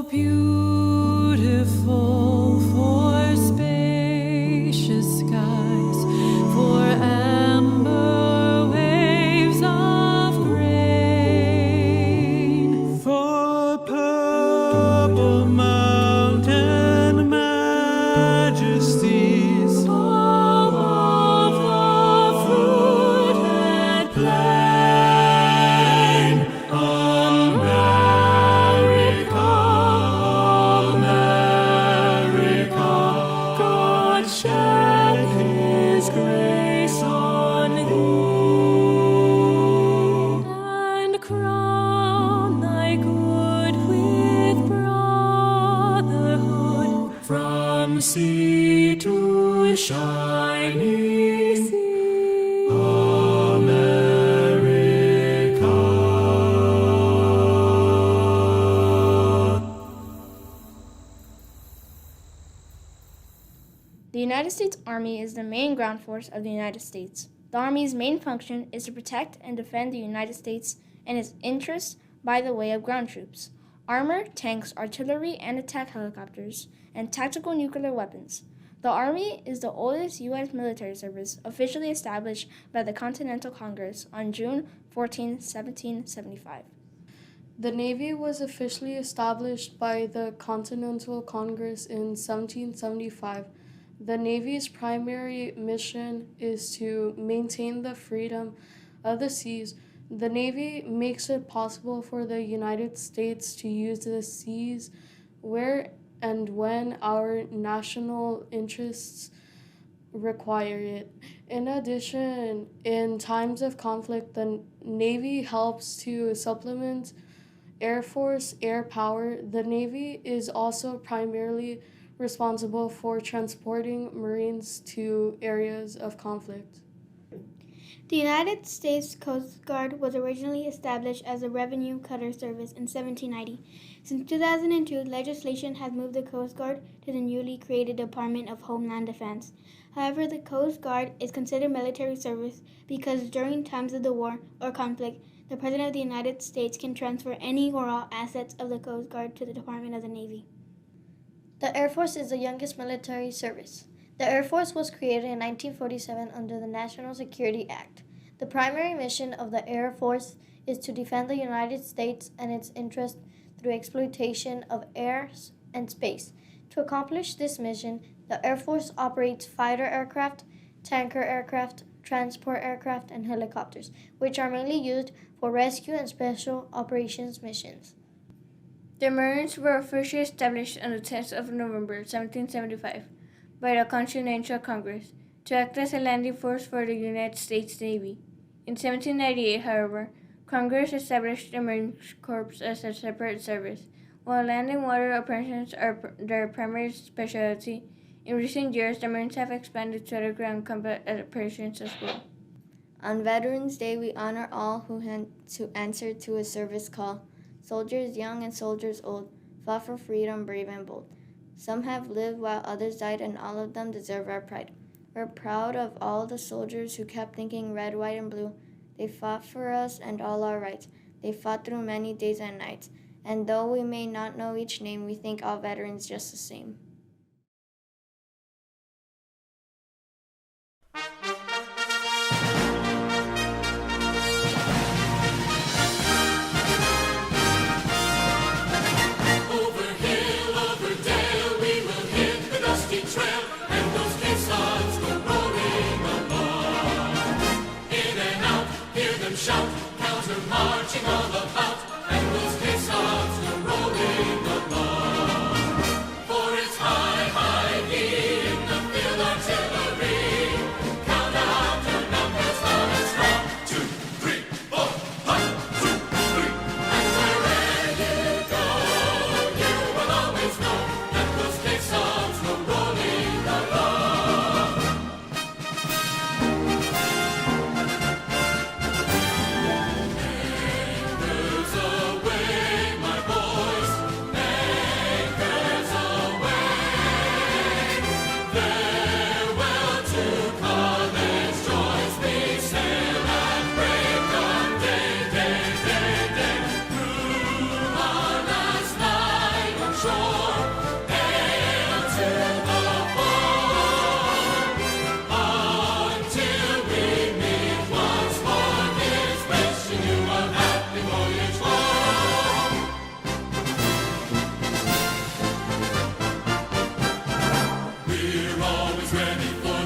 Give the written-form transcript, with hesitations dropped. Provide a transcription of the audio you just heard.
beautiful for spacious skies, for amber waves of grain, for purple mountain majesties, all of the fruit and plain. America, America, God shed His grace on thee, and crown thy good with brotherhood from sea to shining sea. The United States Army is the main ground force of the United States. The Army's main function is to protect and defend the United States and its interests by the way of ground troops, armor, tanks, artillery, and attack helicopters, and tactical nuclear weapons. The Army is the oldest U.S. military service officially established by the Continental Congress on June 14, 1775. The Navy was officially established by the Continental Congress in 1775. The Navy's primary mission is to maintain the freedom of the seas. The Navy makes it possible for the United States to use the seas where and when our national interests require it. In addition, in times of conflict, the Navy helps to supplement Air Force air power. The Navy is also primarily responsible for transporting Marines to areas of conflict. The United States Coast Guard was originally established as a revenue cutter service in 1790. Since 2002, legislation has moved the Coast Guard to the newly created Department of Homeland Defense. However, the Coast Guard is considered military service because during times of the war or conflict, the President of the United States can transfer any or all assets of the Coast Guard to the Department of the Navy. The Air Force is the youngest military service. The Air Force was created in 1947 under the National Security Act. The primary mission of the Air Force is to defend the United States and its interests through exploitation of air and space. To accomplish this mission, the Air Force operates fighter aircraft, tanker aircraft, transport aircraft, and helicopters, which are mainly used for rescue and special operations missions. The Marines were officially established on the 10th of November, 1775, by the Continental Congress to act as a landing force for the United States Navy. In 1798, however, Congress established the Marine Corps as a separate service. While land and water operations are their primary specialty, in recent years the Marines have expanded to other ground combat operations as well. On Veterans Day, we honor all who answer to a service call. Soldiers young and soldiers old fought for freedom, brave and bold. Some have lived while others died, and all of them deserve our pride. We're proud of all the soldiers who kept thinking red, white, and blue. They fought for us and all our rights. They fought through many days and nights. And though we may not know each name, we thank all veterans just the same. Shout, counter marching all about, and those caissons go rolling along. For it's high, high in the field artillery. Count out your numbers loud and strong. 2, 3, 4, 1, 2, 3. And wherever you go, you will always know that those caissons go rolling along. ready for